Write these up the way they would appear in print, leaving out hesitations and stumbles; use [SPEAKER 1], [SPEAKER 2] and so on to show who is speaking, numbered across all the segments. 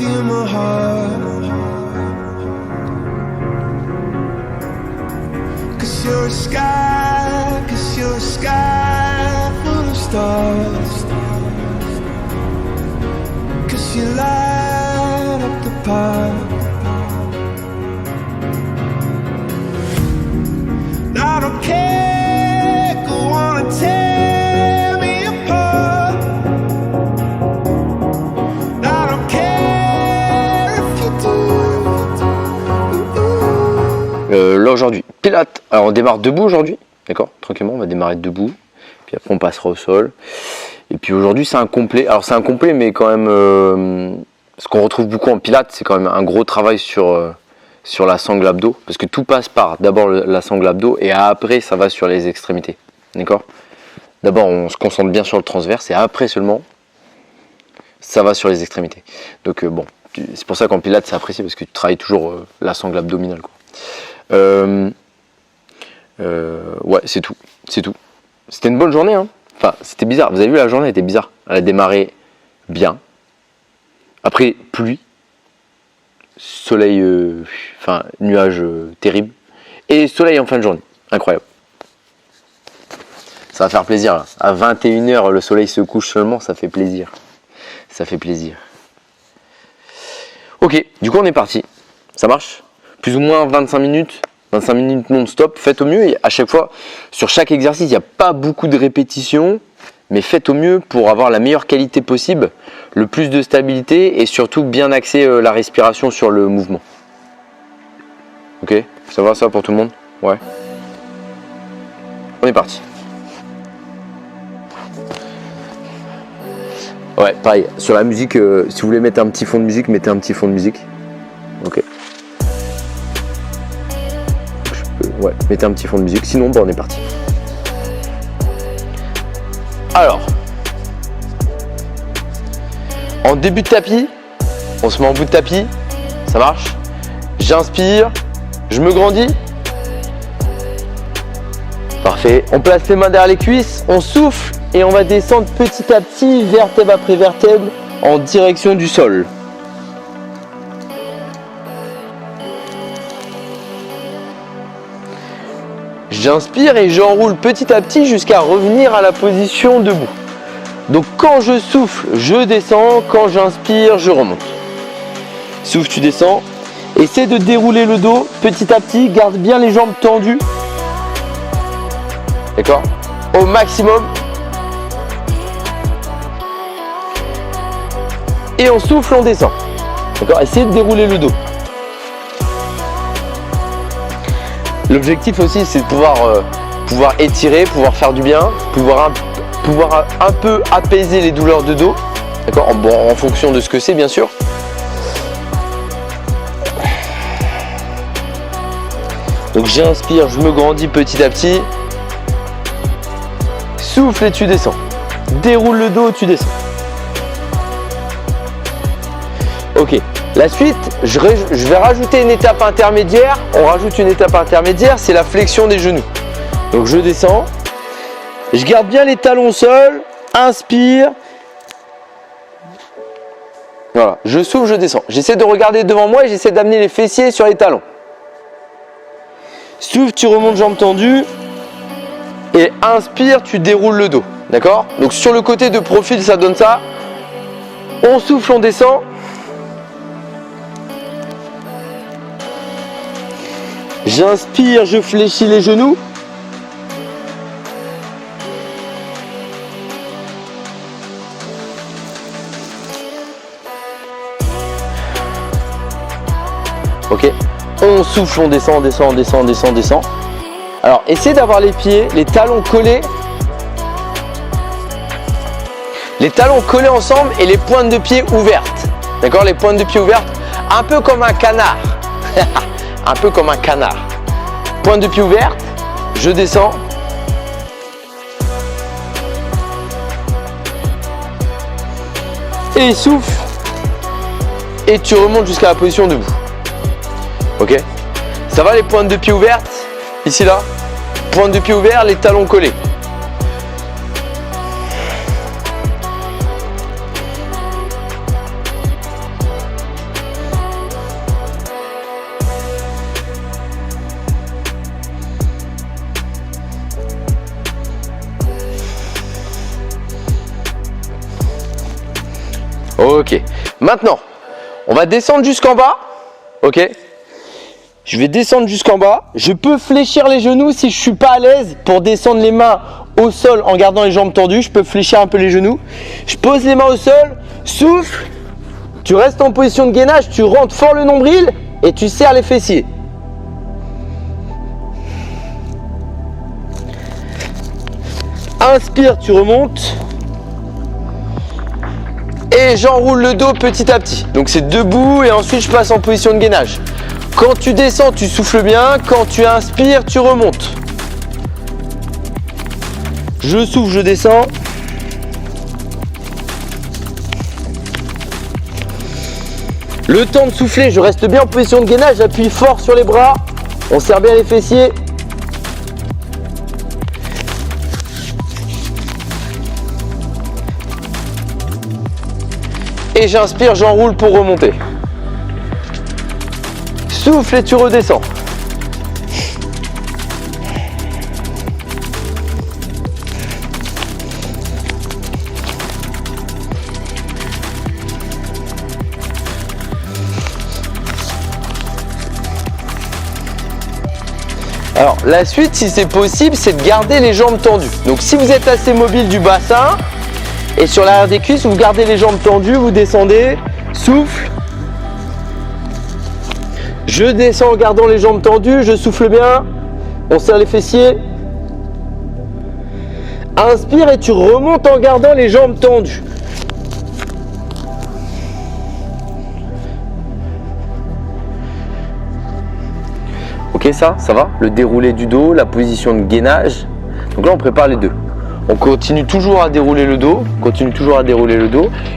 [SPEAKER 1] in my heart. 'Cause you're a sky full of stars. 'Cause you light up the park. I don't care, go on and tear me apart. I don't care if you do.
[SPEAKER 2] Là aujourd'hui, Pilates. Alors on démarre debout aujourd'hui, d'accord? Tranquillement, on va démarrer debout. Puis après on passera au sol. Et puis aujourd'hui c'est un complet. Alors c'est un complet, mais quand même, ce qu'on retrouve beaucoup en Pilates, c'est quand même un gros travail sur la sangle abdos, parce que tout passe par d'abord la sangle abdos et après ça va sur les extrémités, d'accord? D'abord on se concentre bien sur le transverse et après seulement ça va sur les extrémités. Donc bon, c'est pour ça qu'en Pilates c'est apprécié, parce que tu travailles toujours la sangle abdominale, quoi. Ouais, c'est tout. C'était une bonne journée, hein. Enfin, c'était bizarre, vous avez vu, la journée était bizarre. Elle a démarré bien, après pluie, soleil, nuage terrible, et soleil en fin de journée, incroyable. Ça va faire plaisir là. À 21h le soleil se couche seulement, ça fait plaisir. Ok, du coup on est parti, ça marche. Plus ou moins 25 minutes non-stop, faites au mieux. Et à chaque fois, sur chaque exercice, il n'y a pas beaucoup de répétitions, mais faites au mieux pour avoir la meilleure qualité possible, le plus de stabilité et surtout bien axer la respiration sur le mouvement. Ok, ça va ça pour tout le monde? Ouais. On est parti. Ouais, pareil, sur la musique, si vous voulez mettre un petit fond de musique, mettez un petit fond de musique. Ok. Ouais, mettez un petit fond de musique, sinon on est parti. Alors, en début de tapis, on se met en bout de tapis, ça marche. J'inspire, je me grandis. Parfait. On place les mains derrière les cuisses, on souffle et on va descendre petit à petit, vertèbre après vertèbre, en direction du sol. J'inspire et j'enroule petit à petit jusqu'à revenir à la position debout. Donc quand je souffle, je descends. Quand j'inspire, je remonte. Souffle, tu descends. Essaie de dérouler le dos petit à petit. Garde bien les jambes tendues. D'accord? Au maximum. Et on souffle, on descend. D'accord? Essaye de dérouler le dos. L'objectif aussi, c'est de pouvoir étirer, pouvoir faire du bien, pouvoir un peu apaiser les douleurs de dos, d'accord, en fonction de ce que c'est, bien sûr. Donc j'inspire, je me grandis petit à petit. Souffle et tu descends. Déroule le dos, tu descends. Ok. La suite, je vais rajouter une étape intermédiaire. On rajoute une étape intermédiaire, c'est la flexion des genoux. Donc je descends. Je garde bien les talons au sol. Inspire. Voilà. Je souffle, je descends. J'essaie de regarder devant moi et j'essaie d'amener les fessiers sur les talons. Souffle, tu remontes jambes tendues. Et inspire, tu déroules le dos. D'accord? Donc sur le côté de profil, ça donne ça. On souffle, on descend. J'inspire, je fléchis les genoux. Ok. On souffle, on descend, on descend, on descend, on descend, on descend. Alors, essayez d'avoir les pieds, les talons collés. Les talons collés ensemble et les pointes de pied ouvertes. D'accord? Les pointes de pied ouvertes, un peu comme un canard. Un peu comme un canard. Pointe de pied ouverte, je descends. Et souffle. Et tu remontes jusqu'à la position debout. Ok? Ça va les pointes de pied ouvertes? Ici là. Pointe de pied ouvert, les talons collés. Ok. Maintenant, on va descendre jusqu'en bas. Ok. Je vais descendre jusqu'en bas. Je peux fléchir les genoux si je suis pas à l'aise pour descendre les mains au sol en gardant les jambes tendues. Je peux fléchir un peu les genoux. Je pose les mains au sol, souffle. Tu restes en position de gainage, tu rentres fort le nombril et tu serres les fessiers. Inspire, tu remontes. Et j'enroule le dos petit à petit. Donc c'est debout et ensuite je passe en position de gainage. Quand tu descends, tu souffles bien. Quand tu inspires, tu remontes. Je souffle, je descends. Le temps de souffler, je reste bien en position de gainage. J'appuie fort sur les bras. On serre bien les fessiers. Et j'inspire, j'enroule pour remonter. Souffle et tu redescends. Alors la suite, si c'est possible, c'est de garder les jambes tendues. Donc si vous êtes assez mobile du bassin et sur l'arrière des cuisses, vous gardez les jambes tendues, vous descendez, souffle. Je descends en gardant les jambes tendues, je souffle bien, on serre les fessiers. Inspire et tu remontes en gardant les jambes tendues. Ok, ça va? Le déroulé du dos, la position de gainage. Donc là, on prépare les deux. On continue toujours à dérouler le dos,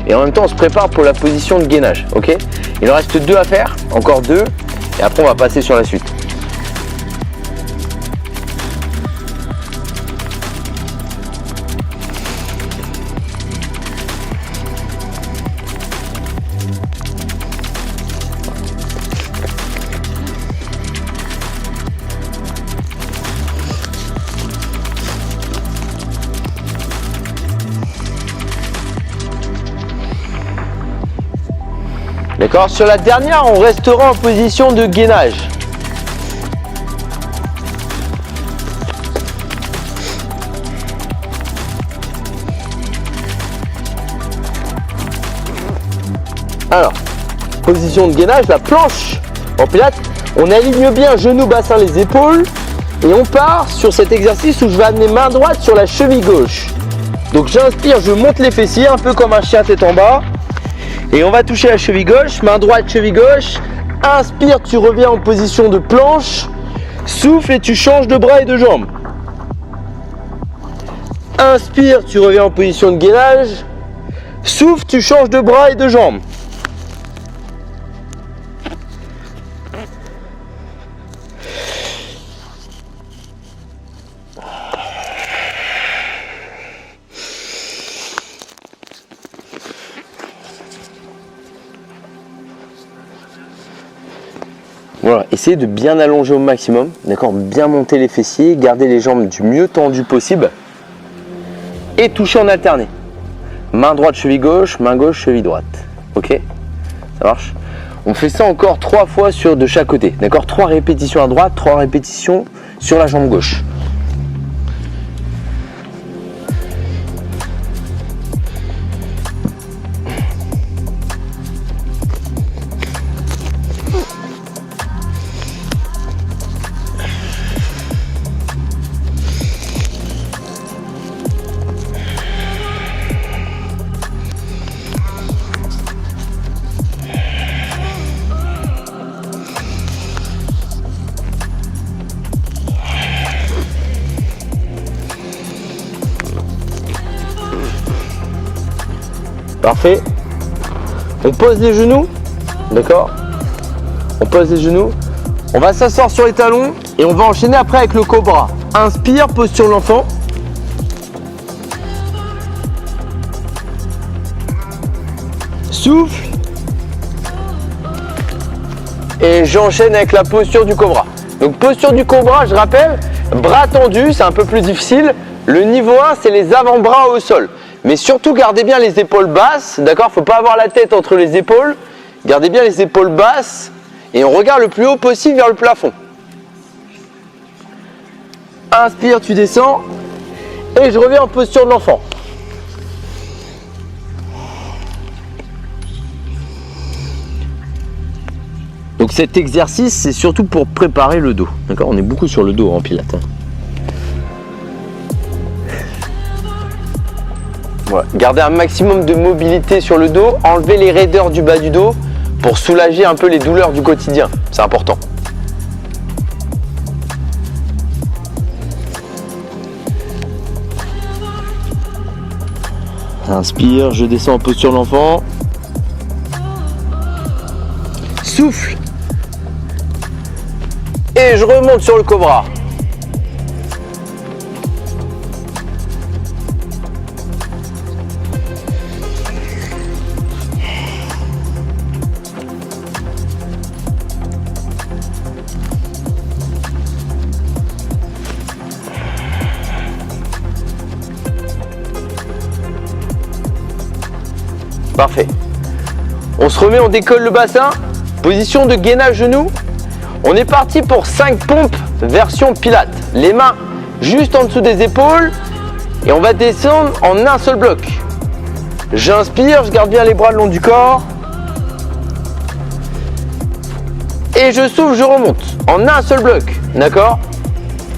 [SPEAKER 2] et en même temps, on se prépare pour la position de gainage. Ok? Il en reste 2 à faire, encore 2. Et après, on va passer sur la suite. D'accord? Sur la dernière, on restera en position de gainage. Alors, position de gainage, la planche en pilates, on aligne bien genou, bassin, les épaules et on part sur cet exercice où je vais amener main droite sur la cheville gauche. Donc j'inspire, je monte les fessiers un peu comme un chien tête en bas. Et on va toucher la cheville gauche, main droite, cheville gauche. Inspire, tu reviens en position de planche. Souffle et tu changes de bras et de jambes. Inspire, tu reviens en position de gainage. Souffle, tu changes de bras et de jambes. Voilà, essayez de bien allonger au maximum, d'accord, bien monter les fessiers, garder les jambes du mieux tendues possible et toucher en alterné. Main droite, cheville gauche, main gauche, cheville droite. Ok? Ça marche? On fait ça encore 3 fois de chaque côté, d'accord? 3 répétitions à droite, 3 répétitions sur la jambe gauche. Parfait. On pose les genoux, d'accord? On pose les genoux. On va s'asseoir sur les talons et on va enchaîner après avec le cobra. Inspire, posture de l'enfant. Souffle. Et j'enchaîne avec la posture du cobra. Donc posture du cobra, je rappelle, bras tendus, c'est un peu plus difficile. Le niveau 1, c'est les avant-bras au sol. Mais surtout, gardez bien les épaules basses, d'accord? Faut pas avoir la tête entre les épaules. Gardez bien les épaules basses et on regarde le plus haut possible vers le plafond. Inspire, tu descends et je reviens en posture de l'enfant. Donc cet exercice, c'est surtout pour préparer le dos. D'accord? On est beaucoup sur le dos en pilates. Voilà. Gardez un maximum de mobilité sur le dos, enlevez les raideurs du bas du dos pour soulager un peu les douleurs du quotidien. C'est important. Inspire, je descends en posture l'enfant. Souffle. Et je remonte sur le cobra. Parfait. On se remet, on décolle le bassin. Position de gainage genou. On est parti pour 5 pompes version pilates. Les mains juste en dessous des épaules. Et on va descendre en un seul bloc. J'inspire, je garde bien les bras le long du corps. Et je souffle, je remonte en un seul bloc. D'accord?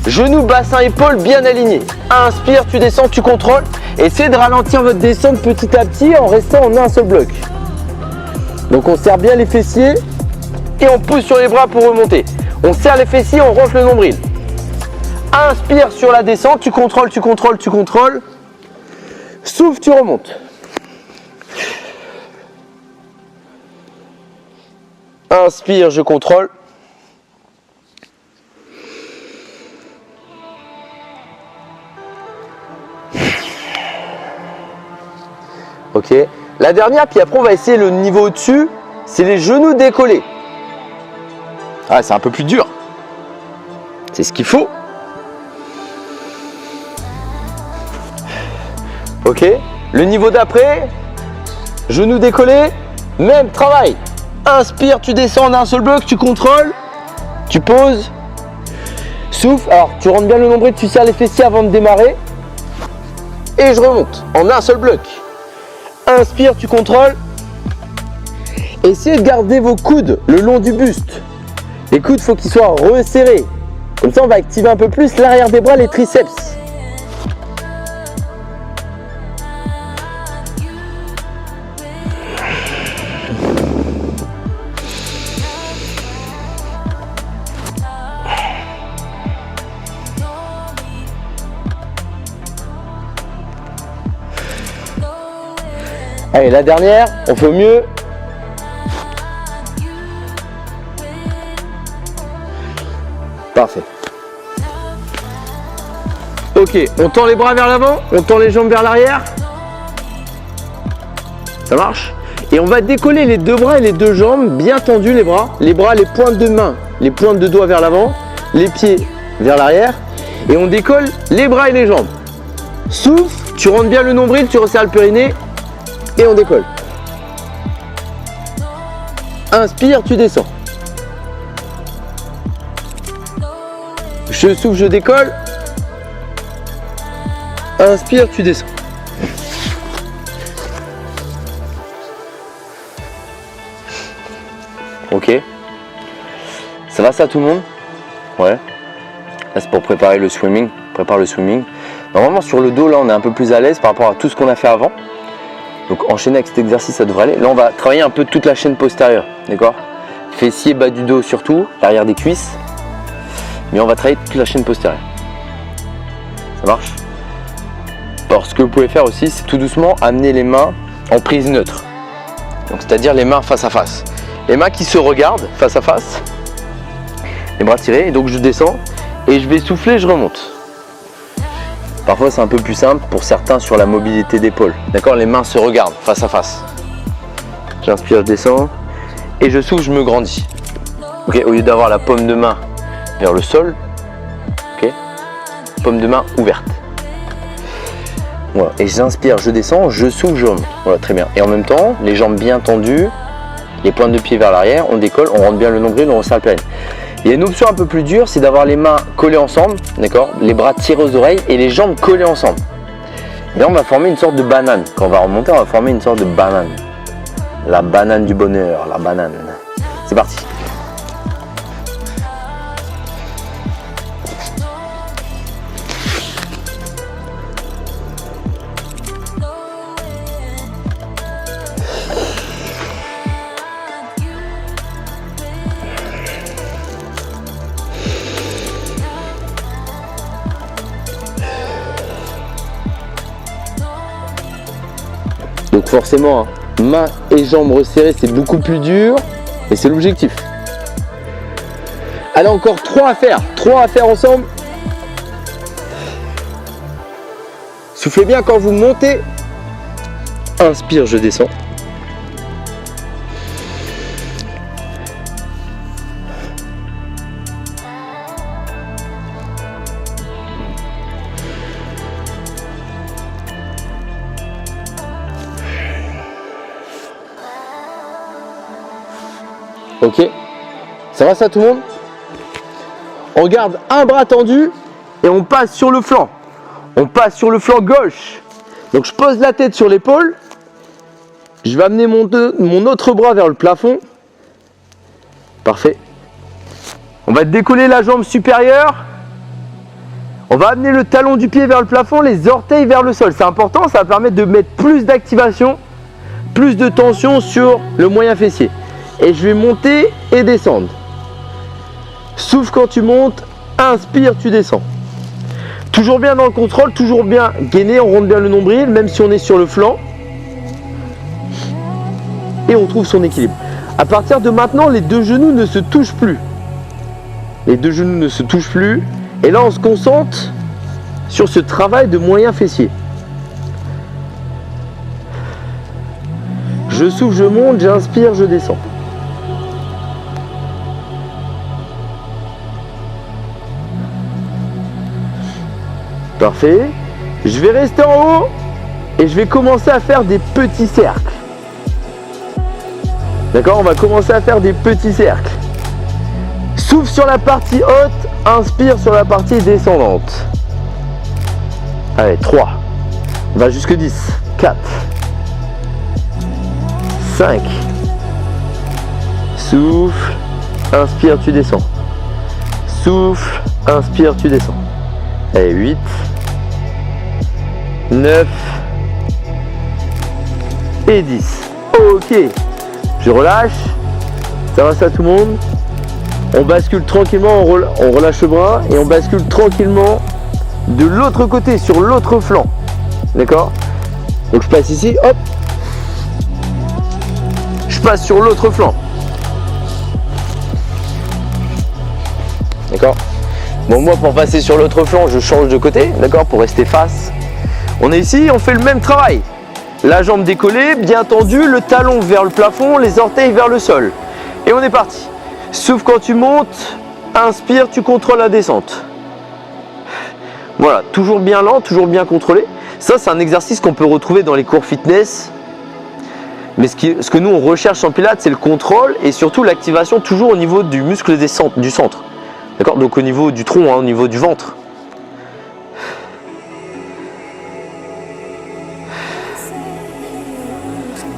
[SPEAKER 2] Genou, bassin, épaules bien alignés. Inspire, tu descends, tu contrôles. Essayez de ralentir votre descente petit à petit en restant en un seul bloc. Donc on serre bien les fessiers et on pousse sur les bras pour remonter. On serre les fessiers, on rentre le nombril. Inspire sur la descente, tu contrôles, tu contrôles, tu contrôles. Souffle, tu remontes. Inspire, je contrôle. Ok. La dernière, puis après on va essayer le niveau au-dessus, c'est les genoux décollés. Ah, c'est un peu plus dur. C'est ce qu'il faut. Ok. Le niveau d'après, genoux décollés, même travail. Inspire, tu descends en un seul bloc, tu contrôles, tu poses, souffle. Alors, tu rentres bien le nombril, tu serres les fessiers avant de démarrer. Et je remonte en un seul bloc. Inspire, tu contrôles. Essayez de garder vos coudes le long du buste. Les coudes, il faut qu'ils soient resserrés. Comme ça, on va activer un peu plus l'arrière des bras, les triceps. Allez, la dernière, on fait au mieux. Parfait. Ok, on tend les bras vers l'avant, on tend les jambes vers l'arrière. Ça marche? Et on va décoller les deux bras et les deux jambes, bien tendus les bras, les pointes de main, les pointes de doigts vers l'avant, les pieds vers l'arrière. Et on décolle les bras et les jambes. Souffle, tu rentres bien le nombril, tu resserres le périnée. Et on décolle. Inspire, tu descends. Je souffle, je décolle. Inspire, tu descends. Ok. Ça va ça tout le monde? Ouais. Là c'est pour préparer le swimming. Prépare le swimming. Normalement sur le dos là on est un peu plus à l'aise par rapport à tout ce qu'on a fait avant. Donc enchaîner avec cet exercice, ça devrait aller. Là, on va travailler un peu toute la chaîne postérieure, d'accord? Fessiers, bas du dos surtout, l'arrière des cuisses. Mais on va travailler toute la chaîne postérieure. Ça marche? Alors, ce que vous pouvez faire aussi, c'est tout doucement amener les mains en prise neutre. Donc, c'est-à-dire les mains face à face. Les mains qui se regardent face à face. Les bras tirés. Et donc, je descends et je vais souffler, je remonte. Parfois c'est un peu plus simple pour certains sur la mobilité d'épaule. D'accord? Les mains se regardent face à face. J'inspire, je descends. Et je souffle, je me grandis. Ok? Au lieu d'avoir la paume de main vers le sol, ok? Paume de main ouverte. Voilà. Et j'inspire, je descends, je souffle, je remonte. Voilà, très bien. Et en même temps, les jambes bien tendues, les pointes de pied vers l'arrière, on décolle, on rentre bien le nombril, on resserre le périnée. Il y a une option un peu plus dure, c'est d'avoir les mains collées ensemble, d'accord, les bras tirés aux oreilles et les jambes collées ensemble. Et là, on va former une sorte de banane. Quand on va remonter, on va former une sorte de banane. La banane du bonheur, la banane. C'est parti. Donc forcément, hein, mains et jambes resserrées, c'est beaucoup plus dur, mais c'est l'objectif. Allez, encore 3 à faire. 3 à faire ensemble. Soufflez bien quand vous montez. Inspire, je descends. Ok, ça va ça tout le monde? On garde un bras tendu et on passe sur le flanc. On passe sur le flanc gauche. Donc je pose la tête sur l'épaule. Je vais amener mon autre bras vers le plafond. Parfait. On va décoller la jambe supérieure. On va amener le talon du pied vers le plafond, les orteils vers le sol. C'est important, ça va permettre de mettre plus d'activation, plus de tension sur le moyen fessier. Et je vais monter et descendre. Souffle quand tu montes, inspire, tu descends. Toujours bien dans le contrôle, toujours bien gainé, on rentre bien le nombril, même si on est sur le flanc. Et on trouve son équilibre. À partir de maintenant, les deux genoux ne se touchent plus. Les deux genoux ne se touchent plus. Et là, on se concentre sur ce travail de moyen fessier. Je souffle, je monte, j'inspire, je descends. Parfait. Je vais rester en haut et je vais commencer à faire des petits cercles. D'accord, on va commencer à faire des petits cercles. Souffle sur la partie haute, inspire sur la partie descendante. Allez, 3. On va jusque 10. 4. 5. Souffle, inspire, tu descends. Souffle, inspire, tu descends. Allez, 8. 9 et 10. Ok, je relâche. Ça va ça tout le monde? On bascule tranquillement, on relâche le bras et on bascule tranquillement de l'autre côté, sur l'autre flanc. D'accord? Donc je passe ici, hop. Je passe sur l'autre flanc. D'accord? Bon, moi pour passer sur l'autre flanc, je change de côté, d'accord? Pour rester face. On est ici, on fait le même travail. La jambe décollée, bien tendue, le talon vers le plafond, les orteils vers le sol. Et on est parti. Souffle quand tu montes, inspire, tu contrôles la descente. Voilà, toujours bien lent, toujours bien contrôlé. Ça, c'est un exercice qu'on peut retrouver dans les cours fitness. Mais ce que nous, on recherche en pilates, c'est le contrôle et surtout l'activation toujours au niveau du muscle du centre. D'accord? Donc au niveau du tronc, hein, au niveau du ventre.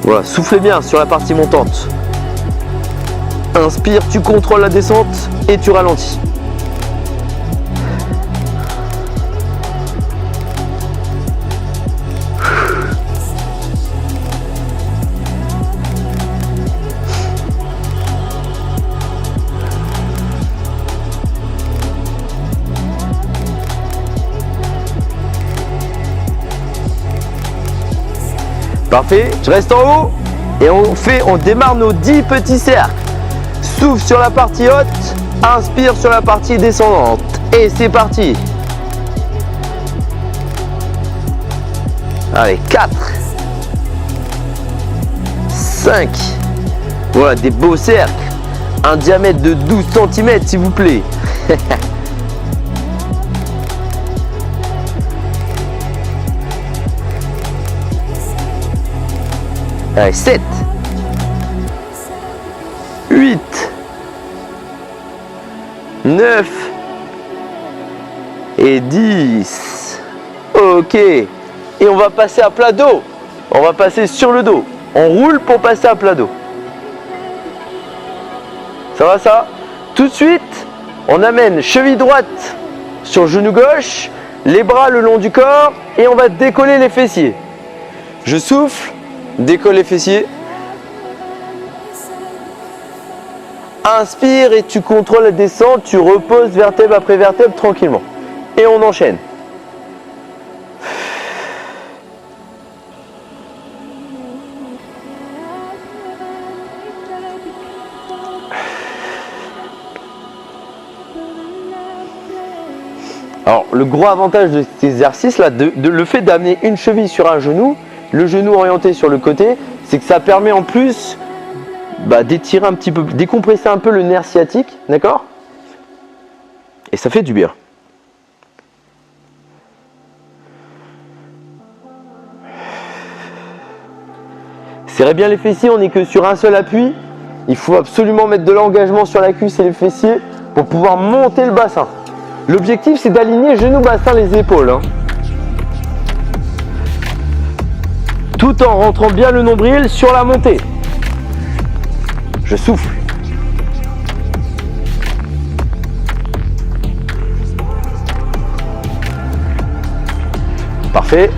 [SPEAKER 2] Voilà, soufflez bien sur la partie montante. Inspire, tu contrôles la descente et tu ralentis. Parfait, je reste en haut et on démarre nos 10 petits cercles. Souffle sur la partie haute, inspire sur la partie descendante. Et c'est parti. Allez, 4, 5. Voilà, des beaux cercles. Un diamètre de 12 cm s'il vous plaît. Allez, 7, 8, 9 et 10. Ok. Et on va passer à plat dos. On va passer sur le dos. On roule pour passer à plat dos. Ça va ça? Tout de suite, on amène cheville droite sur genou gauche, les bras le long du corps et on va décoller les fessiers. Je souffle, décolle les fessiers. Inspire et tu contrôles la descente, tu reposes vertèbre après vertèbre tranquillement. Et on enchaîne. Alors le gros avantage de cet exercice là, le fait d'amener une cheville sur un genou, le genou orienté sur le côté, c'est que ça permet en plus d'étirer un petit peu, décompresser un peu le nerf sciatique, d'accord? Et ça fait du bien. Serrez bien les fessiers, on n'est que sur un seul appui. Il faut absolument mettre de l'engagement sur la cuisse et les fessiers pour pouvoir monter le bassin. L'objectif, c'est d'aligner genou, bassin, les épaules. Hein. Tout en rentrant bien le nombril sur la montée. Je souffle. Parfait.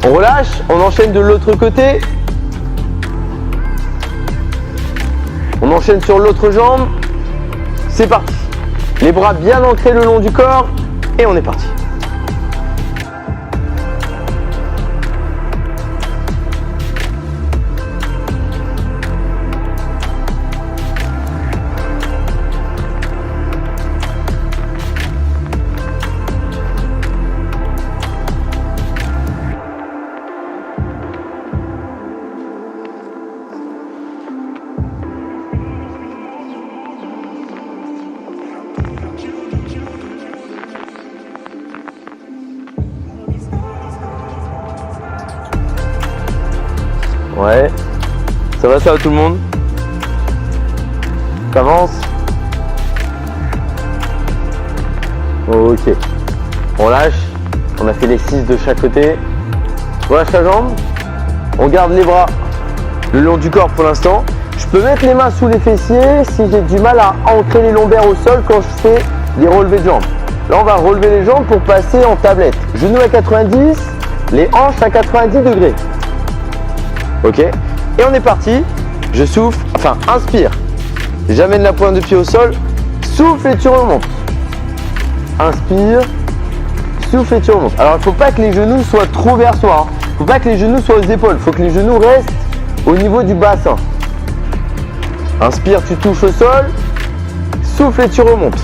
[SPEAKER 2] On relâche, on enchaîne de l'autre côté. On enchaîne sur l'autre jambe. C'est parti. Les bras bien ancrés le long du corps et on est parti. Ouais, ça va tout le monde? T'avances? Ok, on lâche, on a fait les 6 de chaque côté. On lâche la jambe, on garde les bras le long du corps pour l'instant. Je peux mettre les mains sous les fessiers si j'ai du mal à ancrer les lombaires au sol quand je fais des relevés de jambes. Là on va relever les jambes pour passer en tablette. Genoux à 90, les hanches à 90 degrés. Ok, et on est parti. Je souffle, enfin inspire. J'amène la pointe de pied au sol. Souffle et tu remontes. Inspire. Souffle et tu remontes. Alors il ne faut pas que les genoux soient trop vers soi. Il ne faut pas que les genoux soient aux épaules. Il faut que les genoux restent au niveau du bassin. Inspire, tu touches au sol. Souffle et tu remontes.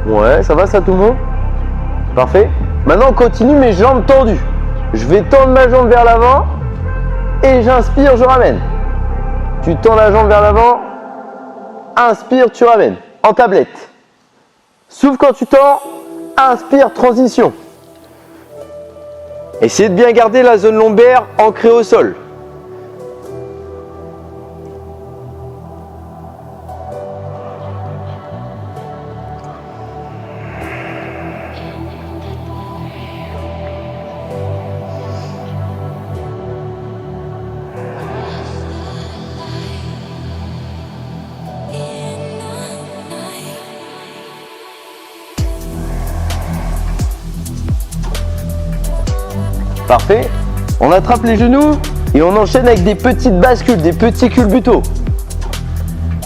[SPEAKER 2] Ouais, ça va ça tout le monde? Parfait. Maintenant on continue mes jambes tendues. Je vais tendre ma jambe vers l'avant et j'inspire, je ramène. Tu tends la jambe vers l'avant, inspire, tu ramènes. En tablette. Souffle quand tu tends, inspire, transition. Essayez de bien garder la zone lombaire ancrée au sol. Parfait. On attrape les genoux et on enchaîne avec des petites bascules, des petits culbutos.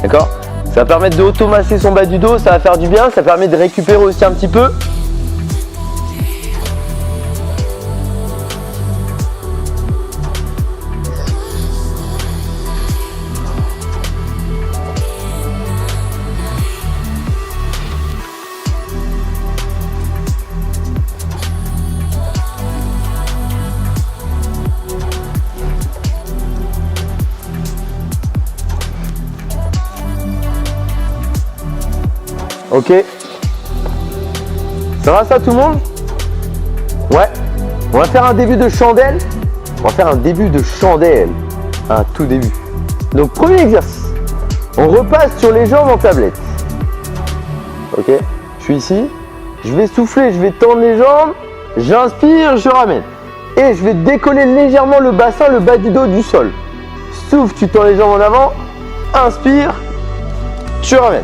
[SPEAKER 2] D'accord? Ça va permettre de automasser son bas du dos, ça va faire du bien, ça permet de récupérer aussi un petit peu. Ok. Ça va ça tout le monde? Ouais. On va faire un début de chandelle. On va faire un début de chandelle. Un tout début. Donc premier exercice. On repasse sur les jambes en tablette. Ok. Je suis ici. Je vais souffler, je vais tendre les jambes. J'inspire, je ramène. Et je vais décoller légèrement le bassin, le bas du dos du sol. Souffle, tu tends les jambes en avant. Inspire, tu ramènes.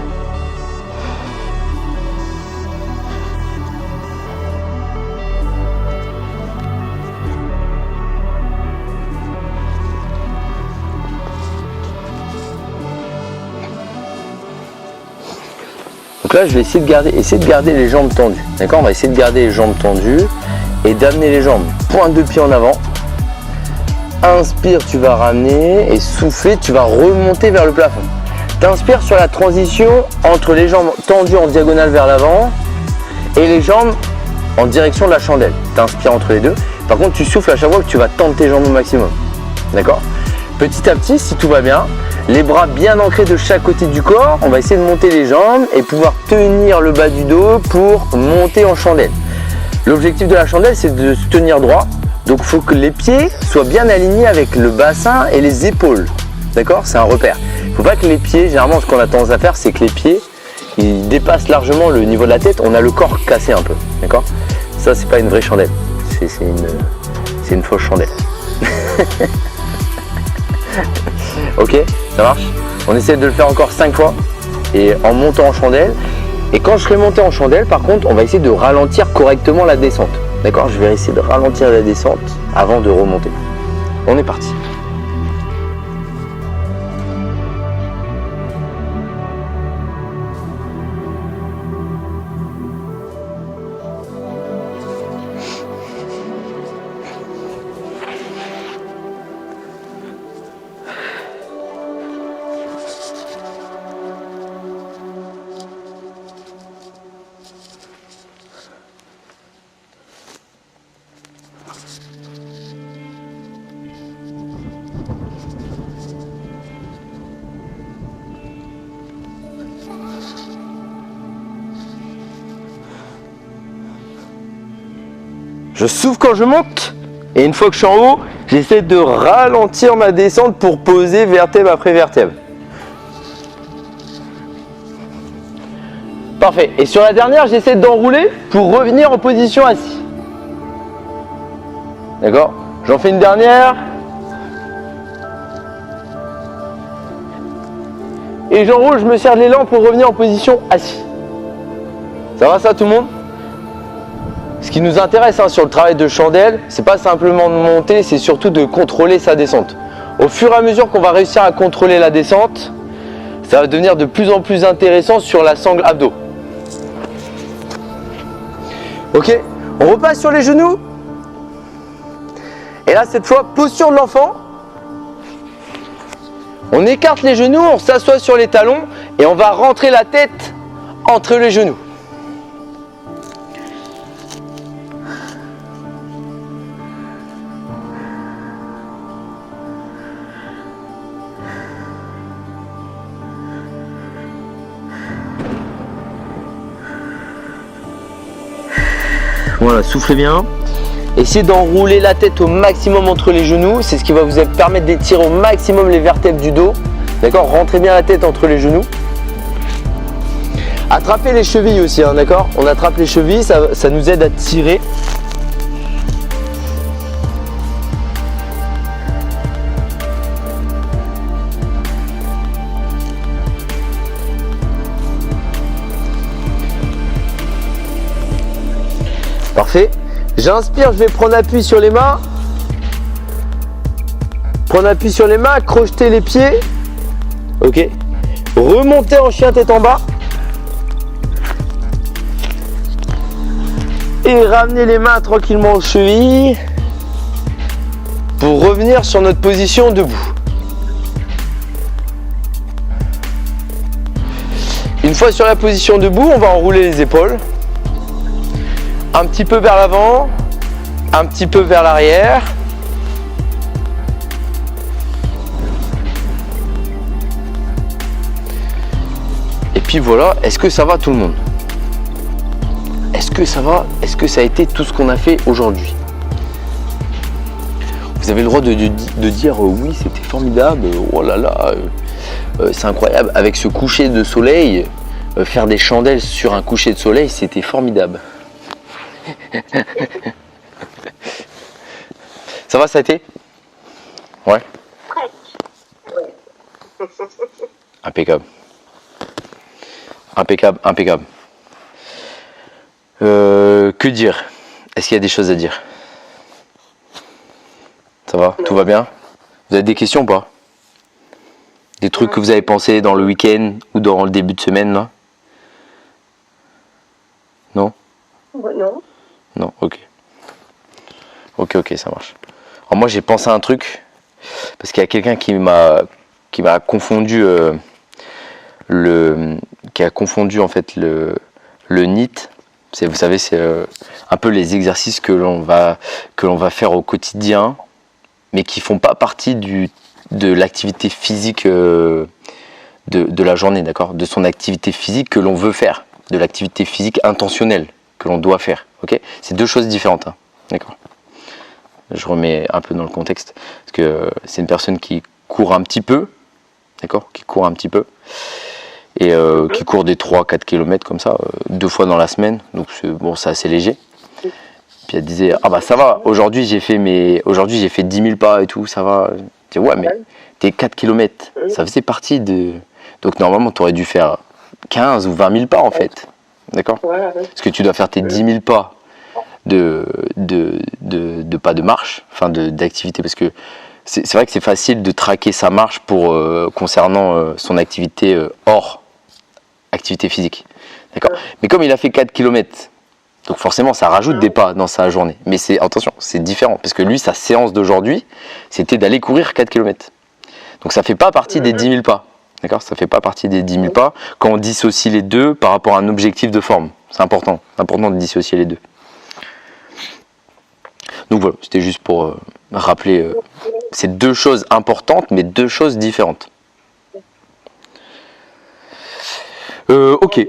[SPEAKER 2] Donc là, je vais essayer de garder les jambes tendues. D'accord? On va essayer de garder les jambes tendues et d'amener les jambes pointe de pied en avant. Inspire, tu vas ramener et souffler, tu vas remonter vers le plafond. T'inspires sur la transition entre les jambes tendues en diagonale vers l'avant et les jambes en direction de la chandelle. T'inspires entre les deux. Par contre, tu souffles à chaque fois que tu vas tendre tes jambes au maximum. D'accord? Petit à petit, si tout va bien, les bras bien ancrés de chaque côté du corps, on va essayer de monter les jambes et pouvoir tenir le bas du dos pour monter en chandelle. L'objectif de la chandelle, c'est de se tenir droit. Donc il faut que les pieds soient bien alignés avec le bassin et les épaules. D'accord? C'est un repère. Il ne faut pas que les pieds, généralement ce qu'on a tendance à faire, c'est que les pieds, ils dépassent largement le niveau de la tête. On a le corps cassé un peu. D'accord? Ça, c'est pas une vraie chandelle. C'est une fausse chandelle. Ok, ça marche? On essaie de le faire encore 5 fois et en montant en chandelle. Et quand je serai monté en chandelle, par contre, on va essayer de ralentir correctement la descente. D'accord? Je vais essayer de ralentir la descente avant de remonter. On est parti. Je souffle quand je monte et une fois que je suis en haut, j'essaie de ralentir ma descente pour poser vertèbre après vertèbre. Parfait. Et sur la dernière, j'essaie d'enrouler pour revenir en position assis. D'accord? J'en fais une dernière. Et j'enroule, je me sers de l'élan pour revenir en position assis. Ça va ça tout le monde? Ce qui nous intéresse sur le travail de chandelle, c'est pas simplement de monter, c'est surtout de contrôler sa descente. Au fur et à mesure qu'on va réussir à contrôler la descente, ça va devenir de plus en plus intéressant sur la sangle abdos. Ok, on repasse sur les genoux. Et là, cette fois, posture de l'enfant. On écarte les genoux, on s'assoit sur les talons et on va rentrer la tête entre les genoux. Voilà, soufflez bien. Essayez d'enrouler la tête au maximum entre les genoux. C'est ce qui va vous permettre d'étirer au maximum les vertèbres du dos. D'accord? Rentrez bien la tête entre les genoux. Attrapez les chevilles aussi, d'accord? On attrape les chevilles, ça nous aide à tirer. Parfait. J'inspire, je vais prendre appui sur les mains. Prendre appui sur les mains, crocheter les pieds. Ok. Remonter en chien tête en bas. Et ramener les mains tranquillement aux chevilles. Pour revenir sur notre position debout. Une fois sur la position debout, on va enrouler les épaules. Un petit peu vers l'avant, un petit peu vers l'arrière. Et puis voilà, est-ce que ça va tout le monde? Est-ce que ça va? Est-ce que ça a été tout ce qu'on a fait aujourd'hui? Vous avez le droit de dire oui, c'était formidable, oh là là, c'est incroyable. Avec ce coucher de soleil, faire des chandelles sur un coucher de soleil, c'était formidable. Ça va, ça a été? Ouais. Impeccable. Impeccable, impeccable. Que dire? Est-ce qu'il y a des choses à dire? Ça va? Tout va bien? Vous avez des questions ou pas? Des trucs que vous avez pensé dans le week-end ou dans le début de semaine là? Non?
[SPEAKER 3] Non.
[SPEAKER 2] Non, ok. Ok, ça marche. Alors moi j'ai pensé à un truc, parce qu'il y a quelqu'un qui m'a confondu qui a confondu en fait le NEAT. Vous savez, c'est un peu les exercices que l'on va faire au quotidien, mais qui font pas partie de l'activité physique de la journée, d'accord? De son activité physique que l'on veut faire, de l'activité physique intentionnelle que l'on doit faire, ok? C'est deux choses différentes, hein, d'accord? Je remets un peu dans le contexte, parce que c'est une personne qui court un petit peu, d'accord? Qui court un petit peu, et qui court des 3-4 km comme ça, 2 fois dans la semaine, donc c'est assez léger. Puis elle disait, ah bah ça va, aujourd'hui j'ai fait 10 000 pas et tout, ça va. Je dis, ouais, mais tes 4 km, ça faisait partie de... Donc normalement tu aurais dû faire 15 ou 20 000 pas en fait, d'accord? Parce que tu dois faire tes 10 000 pas de pas de marche, enfin d'activité, parce que c'est vrai que c'est facile de traquer sa marche pour concernant son activité hors activité physique, d'accord? Mais comme il a fait 4 km, donc forcément ça rajoute des pas dans sa journée, mais attention, c'est différent, parce que lui, sa séance d'aujourd'hui, c'était d'aller courir 4 km, donc ça fait pas partie des 10 000 pas, d'accord? Ça fait pas partie des 10 000 pas quand on dissocie les deux par rapport à un objectif de forme. C'est important de dissocier les deux. Donc voilà, c'était juste pour rappeler ces deux choses importantes, mais deux choses différentes. Ok,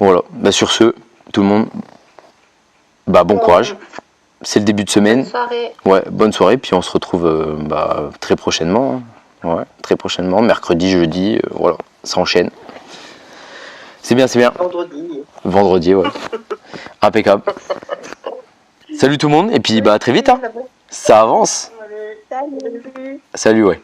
[SPEAKER 2] voilà, bah, sur ce, tout le monde, bah, bon courage, c'est le début de semaine.
[SPEAKER 3] Bonne soirée.
[SPEAKER 2] Ouais, bonne soirée, puis on se retrouve très prochainement, hein. Ouais, très prochainement, mercredi, jeudi, voilà, ça enchaîne. C'est bien, c'est bien. Vendredi, ouais. Impeccable. Salut tout le monde, et puis bah à très vite, hein. Ça avance.
[SPEAKER 3] Salut.
[SPEAKER 2] Salut, ouais.